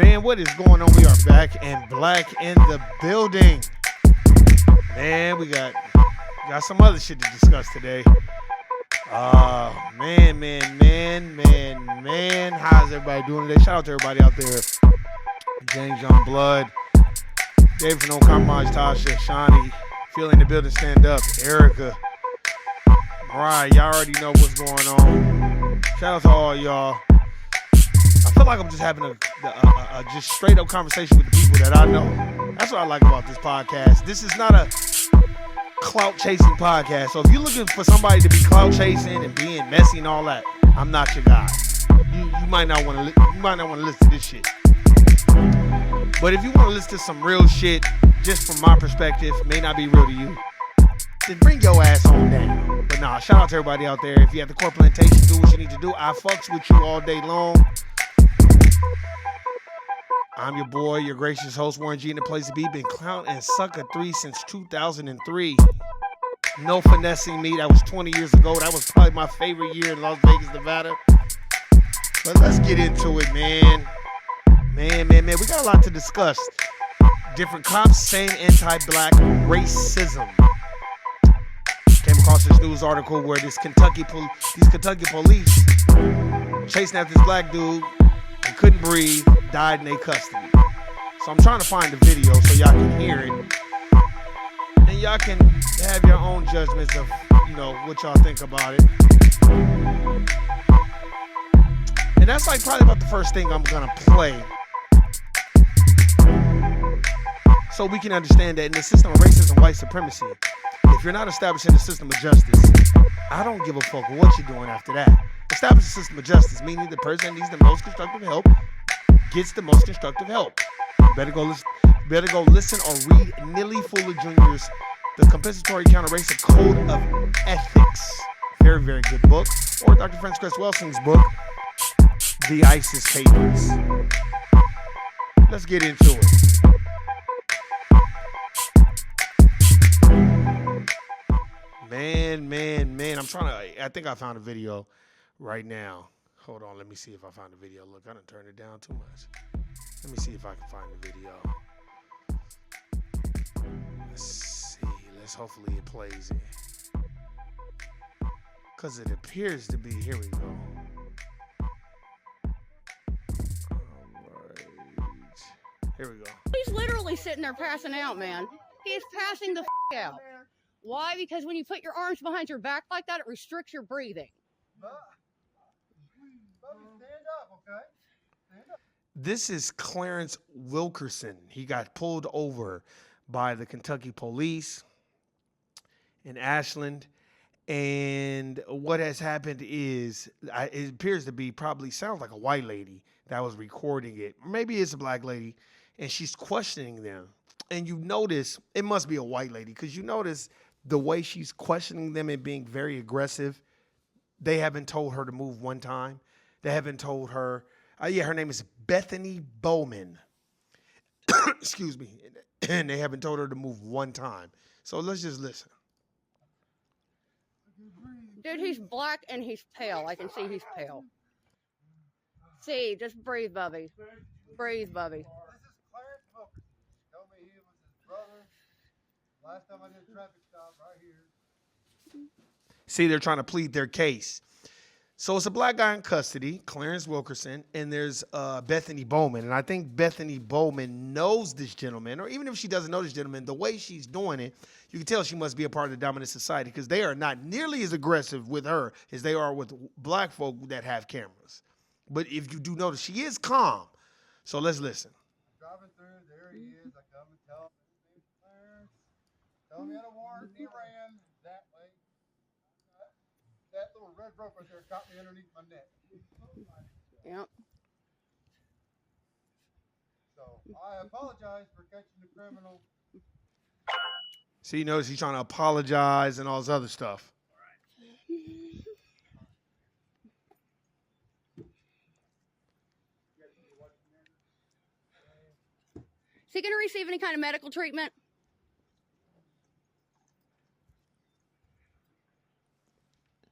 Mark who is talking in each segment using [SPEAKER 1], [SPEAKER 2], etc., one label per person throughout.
[SPEAKER 1] Man, what is going on? We are back and black in the building. Man, we got some other shit to discuss today. Man. How's everybody doing today? Shout out to everybody out there. James Young Blood, David from No Compromise, Tasha, Shawnee, feeling the building, stand up, Erica, Mariah, y'all already know what's going on. Shout out to all y'all. I feel like I'm just having a just straight up conversation with the people that I know. That's what I like about this podcast. This is not a clout chasing podcast. So if you're looking for somebody to be clout chasing and being messy and all that, I'm not your guy. You might not want to listen to this shit. But if you want to listen to some real shit, just from my perspective, may not be real to you, then bring your ass on down. But nah, shout out to everybody out there. If you have the core plantation, do what you need to do. I fucks with you all day long. I'm your boy, your gracious host, Warren G, in the place to be. Been clown and sucker 3 since 2003. No finessing me. That was 20 years ago. That was probably my favorite year in Las Vegas, Nevada. But let's get into it, man. Man. We got a lot to discuss. Different cops, same anti-black racism. Came across this news article where these Kentucky police chasing after this black dude and couldn't breathe, died in their custody. So I'm trying to find the video so y'all can hear it. And y'all can have your own judgments of, what y'all think about it. And that's like probably about the first thing I'm gonna play. So we can understand that in the system of racism, white supremacy, if you're not establishing the system of justice, I don't give a fuck what you're doing after that. Establish a system of justice, meaning the person that needs the most constructive help gets the most constructive help. You better go listen or read Neely Fuller Jr.'s The Compensatory Counter-Racist Code of Ethics. Very, very good book. Or Dr. Francis Cress Welsing's book, The ISIS Papers. Let's get into it. Man. I think I found a video right now. Hold on, let me see if I found the video. Look, I done turned it down too much. Let me see if I can find the video. Let's see. Hopefully it plays it. Because it appears to be. Here we go. Alright. Here we go.
[SPEAKER 2] He's literally sitting there passing out, man. He's passing the out. Why? Because when you put your arms behind your back like that, it restricts your breathing.
[SPEAKER 3] Stand up, okay? Stand up.
[SPEAKER 1] This is Clarence Wilkerson. He got pulled over by the Kentucky police in Ashland. And what has happened is, it appears to be sounds like a white lady that was recording it. Maybe it's a black lady, and she's questioning them. And you notice, it must be a white lady, because you notice the way she's questioning them and being very aggressive. They haven't told her to move one time. They haven't told her, her name is Bethany Bowman. Excuse me. And they haven't told her to move one time. So let's just listen.
[SPEAKER 2] Dude, he's black and he's pale. I can see he's pale. See, just breathe, Bubby. Breathe, Bubby.
[SPEAKER 3] This is Clarence Wilkerson. He told me he was his brother. Last time I did a traffic stop right here.
[SPEAKER 1] See, they're trying to plead their case. So it's a black guy in custody, Clarence Wilkerson, and there's Bethany Bowman. And I think Bethany Bowman knows this gentleman, or even if she doesn't know this gentleman, the way she's doing it, you can tell she must be a part of the dominant society, because they are not nearly as aggressive with her as they are with black folk that have cameras. But if you do notice, she is calm. So let's listen.
[SPEAKER 3] Driving through, there he is. I come and tell him his name's Clarence. Tell me how to warn. He ran that way. That little red rope right there caught me underneath my neck.
[SPEAKER 2] Yep.
[SPEAKER 3] So I apologize for catching the criminal.
[SPEAKER 1] See, you notice he's trying to apologize and all this other stuff.
[SPEAKER 2] Is he going to receive any kind of medical treatment?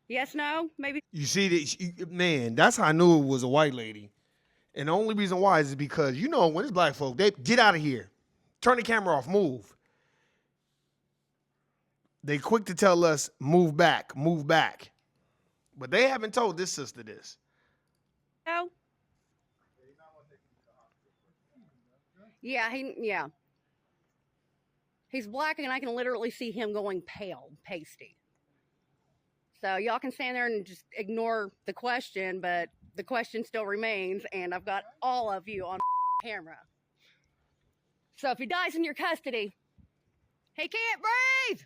[SPEAKER 2] Yes, no, maybe.
[SPEAKER 1] You see, man, that's how I knew it was a white lady. And the only reason why is because, you know, when it's black folk, they get out of here. Turn the camera off, move. They quick to tell us, move back, move back. But they haven't told this sister this.
[SPEAKER 2] No. Yeah. He's black, and I can literally see him going pale, pasty. So y'all can stand there and just ignore the question, but the question still remains, and I've got all of you on camera. So if he dies in your custody, he can't breathe.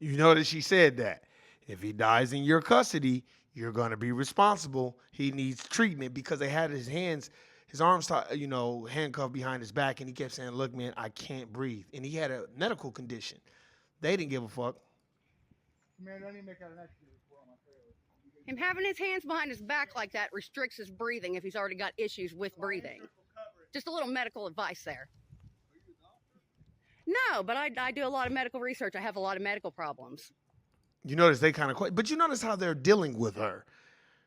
[SPEAKER 1] You notice she said that. If he dies in your custody, you're going to be responsible. He needs treatment because they had his arms, handcuffed behind his back, and he kept saying, look, man, I can't breathe. And he had a medical condition. They didn't give a fuck.
[SPEAKER 3] Man, don't even make out an accident before on my trailer.
[SPEAKER 2] Him having his hands behind his back like that restricts his breathing if he's already got issues with breathing. Just a little medical advice there. No, but I do a lot of medical research. I have a lot of medical problems.
[SPEAKER 1] You notice they kind of, but you notice how they're dealing with her.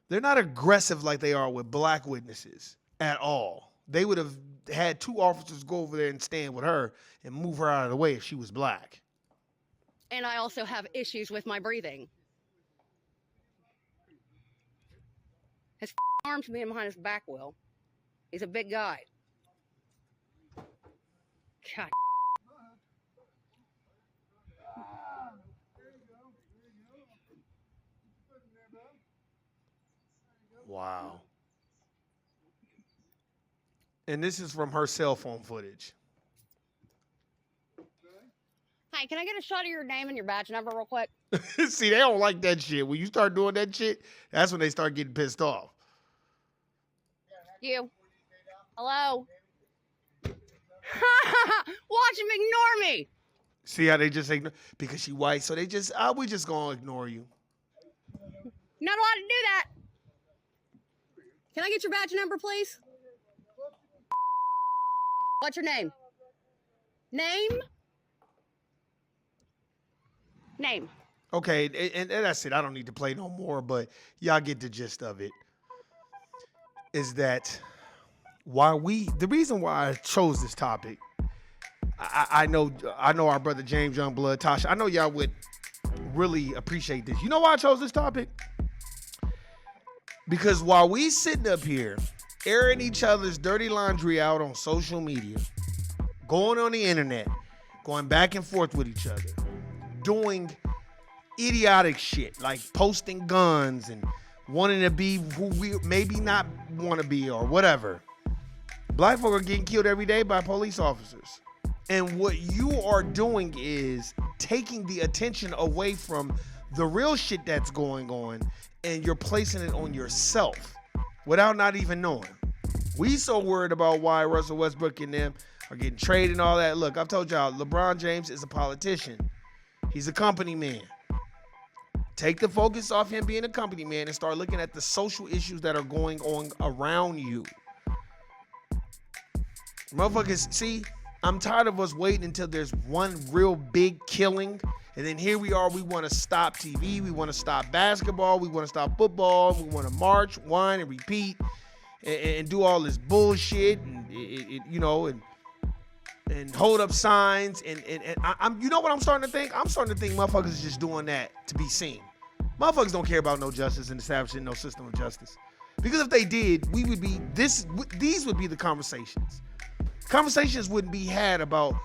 [SPEAKER 1] They're not aggressive like they are with black witnesses at all. They would have had 2 officers go over there and stand with her and move her out of the way if she was black.
[SPEAKER 2] And I also have issues with my breathing. His arms being behind his back, Will. He's a big guy. God.
[SPEAKER 1] Wow. And this is from her cell phone footage.
[SPEAKER 2] Hi, can I get a shot of your name and your badge number real quick?
[SPEAKER 1] See, they don't like that shit. When you start doing that shit, that's when they start getting pissed off.
[SPEAKER 2] You. Hello? Watch him ignore me.
[SPEAKER 1] See how they just ignore? Because she white, so they just, we just gonna ignore you.
[SPEAKER 2] Not allowed to do that. Can I get your badge number, please? What's your name? Name?
[SPEAKER 1] Okay, and that's it. I don't need to play no more, but y'all get the gist of it. Is that the reason why I chose this topic, I know our brother James Youngblood, Tasha, I know y'all would really appreciate this. You know why I chose this topic? Because while we sitting up here airing each other's dirty laundry out on social media, going on the internet, going back and forth with each other, doing idiotic shit like posting guns and wanting to be who we maybe not want to be or whatever. Black folk are getting killed every day by police officers. And what you are doing is taking the attention away from the real shit that's going on, and you're placing it on yourself without not even knowing. We so worried about why Russell Westbrook and them are getting traded and all that. Look, I've told y'all, LeBron James is a politician. He's a company man. Take the focus off him being a company man and start looking at the social issues that are going on around you. Motherfuckers, see, I'm tired of us waiting until there's one real big killing. And then here we are, we want to stop TV, we want to stop basketball, we want to stop football, we want to march, whine, and repeat, and do all this bullshit, and hold up signs, and I'm, you know what I'm starting to think? I'm starting to think motherfuckers is just doing that to be seen. Motherfuckers don't care about no justice and establishing no system of justice. Because if they did, these would be the conversations. Conversations wouldn't be had about,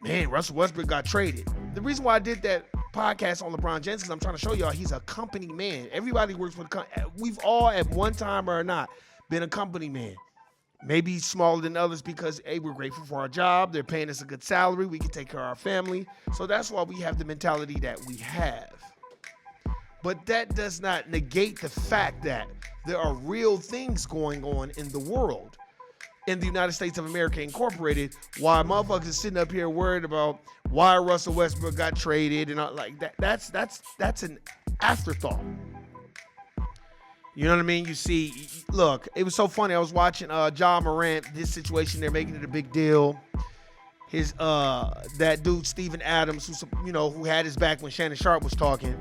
[SPEAKER 1] man, Russell Westbrook got traded. The reason why I did that podcast on LeBron James is I'm trying to show y'all he's a company man. Everybody works for the company. We've all at one time or not been a company man. Maybe smaller than others because, hey, we're grateful for our job. They're paying us a good salary. We can take care of our family. So that's why we have the mentality that we have. But that does not negate the fact that there are real things going on in the world. In the United States of America Incorporated, why motherfuckers is sitting up here worried about why Russell Westbrook got traded and all like that. That's an afterthought. You know what I mean? You see, look, it was so funny. I was watching Ja Morant, this situation, they're making it a big deal. His that dude Steven Adams, who had his back when Shannon Sharp was talking.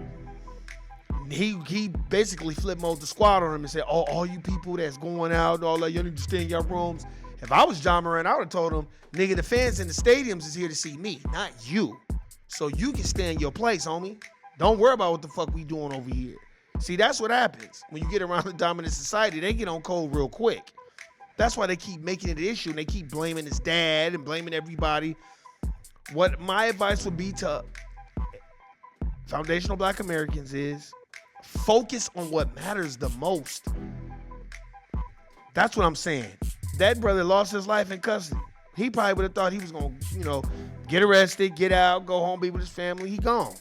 [SPEAKER 1] he basically flip mode the squad on him and said, "Oh, all you people that's going out, all that, you need to stay in your rooms." If I was John Moran, I would have told him, "Nigga, the fans in the stadiums is here to see me, not you. So you can stay in your place, homie. Don't worry about what the fuck we doing over here." See, that's what happens when you get around the dominant society. They get on cold real quick. That's why they keep making it an issue and they keep blaming his dad and blaming everybody. What my advice would be to foundational Black Americans is focus on what matters the most. That's what I'm saying. That brother lost his life in custody. He probably would have thought he was going to, get arrested, get out, go home, be with his family. He gone.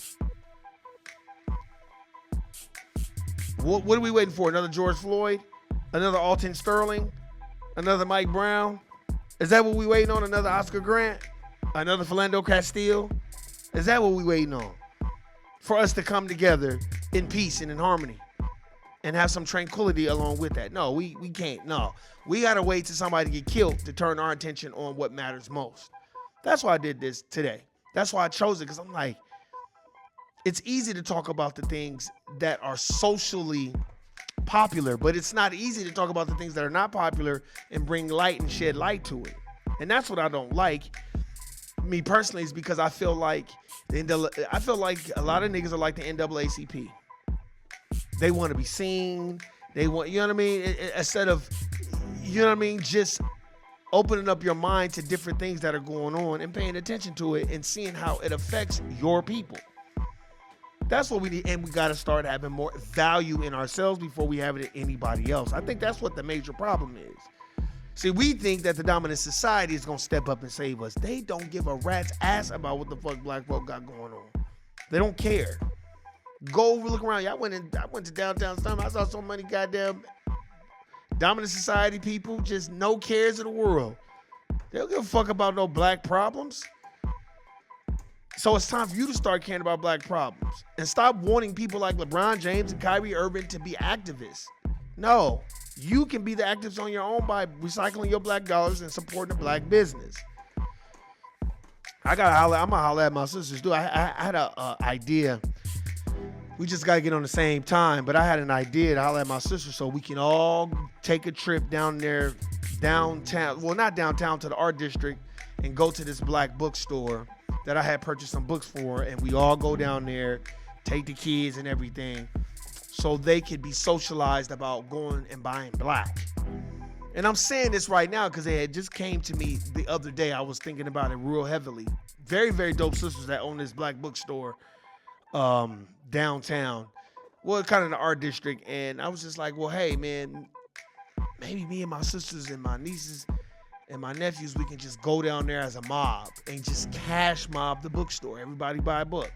[SPEAKER 1] What are we waiting for? Another George Floyd? Another Alton Sterling? Another Mike Brown? Is that what we waiting on? Another Oscar Grant? Another Philando Castile? Is that what we waiting on? For us to come together in peace and in harmony and have some tranquility along with that. No, we can't. No. We got to wait till somebody get killed to turn our attention on what matters most. That's why I did this today. That's why I chose it, because I'm like, it's easy to talk about the things that are socially popular, but it's not easy to talk about the things that are not popular and bring light and shed light to it. And that's what I don't like. Me personally, is because I feel like a lot of niggas are like the NAACP. They want to be seen. They want, you know what I mean? Instead of, you know what I mean, just opening up your mind to different things that are going on and paying attention to it and seeing how it affects your people. That's what we need, and we got to start having more value in ourselves before we have it in anybody else. I think that's what the major problem is. See, we think that the dominant society is going to step up and save us. They don't give a rat's ass about what the fuck black folk got going on. They don't care. Go look around. I went to downtown Summer. I saw so many goddamn dominant society people, just no cares in the world. They don't give a fuck about no black problems. So it's time for you to start caring about black problems and stop wanting people like LeBron James and Kyrie Irving to be activists. No, you can be the activists on your own by recycling your black dollars and supporting the black business. I'm gonna holler at my sisters, dude. I had an idea. We just gotta get on the same time, but I had an idea to holler at my sisters so we can all take a trip down there, downtown. Well, not downtown, to the art district, and go to this black bookstore that I had purchased some books for, and we all go down there, take the kids and everything, so they could be socialized about going and buying black. And I'm saying this right now because it had just came to me the other day. I was thinking about it real heavily. Very, very dope sisters that own this black bookstore downtown. Well, kind of in the art district. And I was just like, well, hey, man, maybe me and my sisters and my nieces and my nephews, we can just go down there as a mob and just cash mob the bookstore. Everybody buy a book.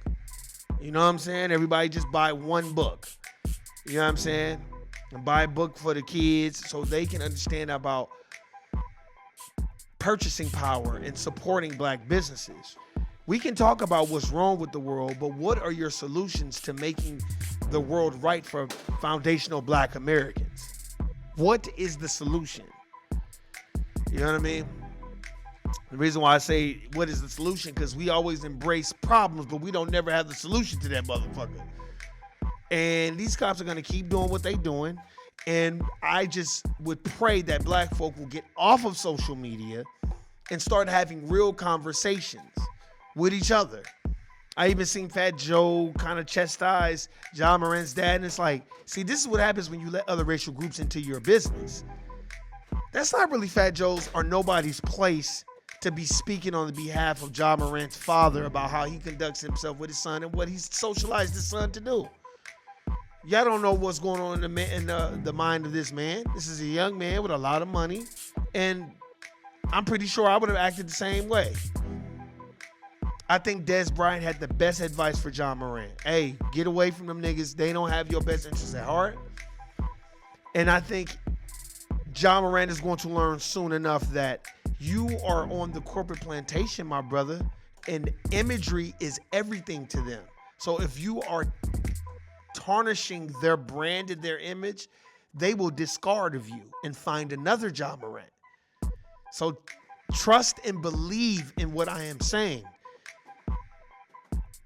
[SPEAKER 1] You know what I'm saying? Everybody just buy one book. You know what I'm saying? And buy a book for the kids so they can understand about purchasing power and supporting black businesses. We can talk about what's wrong with the world, but what are your solutions to making the world right for foundational black Americans? What is the solution? You know what I mean? The reason why I say what is the solution, because we always embrace problems, but we don't never have the solution to that motherfucker. And these cops are going to keep doing what they're doing. And I just would pray that black folk will get off of social media and start having real conversations with each other. I even seen Fat Joe kind of chastise John Moran's dad. And it's like, see, this is what happens when you let other racial groups into your business. That's not really Fat Joe's or nobody's place to be speaking on the behalf of John Moran's father about how he conducts himself with his son and what he's socialized his son to do. Y'all don't know what's going on in the mind of this man. This is a young man with a lot of money, and I'm pretty sure I would have acted the same way. I think Des Bryant had the best advice for John Moran. Hey, get away from them niggas. They don't have your best interests at heart. And I think John Moran is going to learn soon enough that you are on the corporate plantation, my brother, and imagery is everything to them. So if you are tarnishing their brand and their image, they will discard of you and find another John Moran. So trust and believe in what I am saying.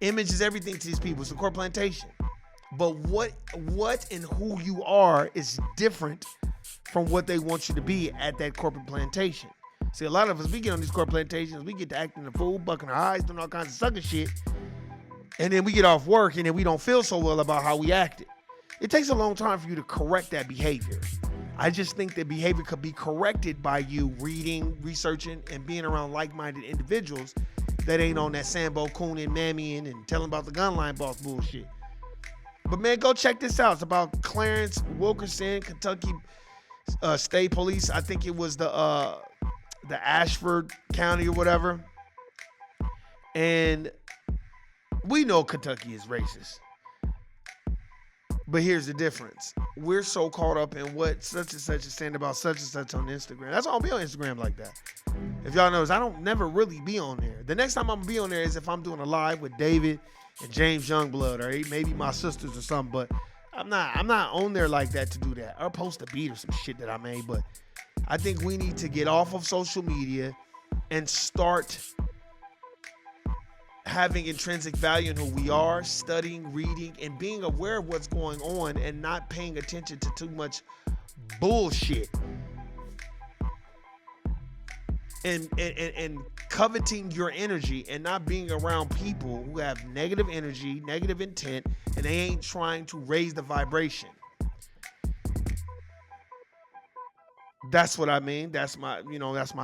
[SPEAKER 1] Image is everything to these people. It's a corporate plantation. But what and who you are is different from what they want you to be at that corporate plantation. See, a lot of us, we get on these corporate plantations, we get to acting a fool, bucking our eyes, doing all kinds of sucker shit. And then we get off work and then we don't feel so well about how we acted. It takes a long time for you to correct that behavior. I just think that behavior could be corrected by you reading, researching, and being around like-minded individuals that ain't on that Sambo Coonin, Mammying, and telling about the gunline boss bullshit. But man, go check this out. It's about Clarence Wilkerson, Kentucky State Police. I think it was the Ashford County or whatever. And we know Kentucky is racist. But here's the difference. We're so caught up in what such and such is saying about such and such on Instagram. That's why I don't be on Instagram like that. If y'all notice, I don't never really be on there. The next time I'm gonna be on there is if I'm doing a live with David and James Youngblood, or maybe my sisters or something. But I'm not on there like that to do that. I'll post a beat or some shit that I made. But I think we need to get off of social media and start having intrinsic value in who we are, studying, reading, and being aware of what's going on and not paying attention to too much bullshit. And coveting your energy and not being around people who have negative energy, negative intent, and they ain't trying to raise the vibration. That's what I mean. That's my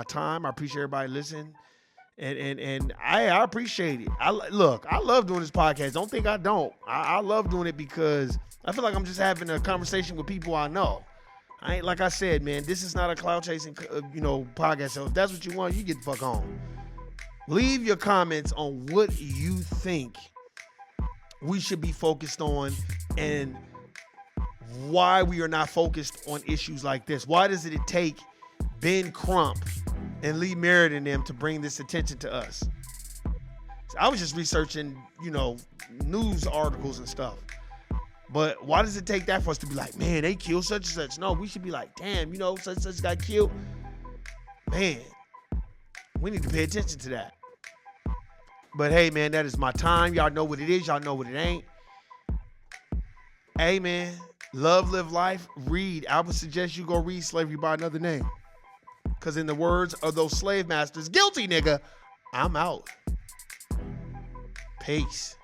[SPEAKER 1] time. I appreciate everybody listening. And I appreciate it. I love doing this podcast. Don't think I don't. I love doing it because I feel like I'm just having a conversation with people I know. I ain't, like I said, man, this is not a cloud chasing, podcast. So if that's what you want, you get the fuck on. Leave your comments on what you think we should be focused on and why we are not focused on issues like this. Why does it take Ben Crump and Lee Merritt and them to bring this attention to us? So I was just researching, news articles and stuff. But why does it take that for us to be like, man, they killed such and such? No, we should be like, damn, such and such got killed. Man, we need to pay attention to that. But hey, man, that is my time. Y'all know what it is. Y'all know what it ain't. Hey, man, love, live life, read. I would suggest you go read Slavery by Another Name. Because in the words of those slave masters, guilty nigga, I'm out. Peace.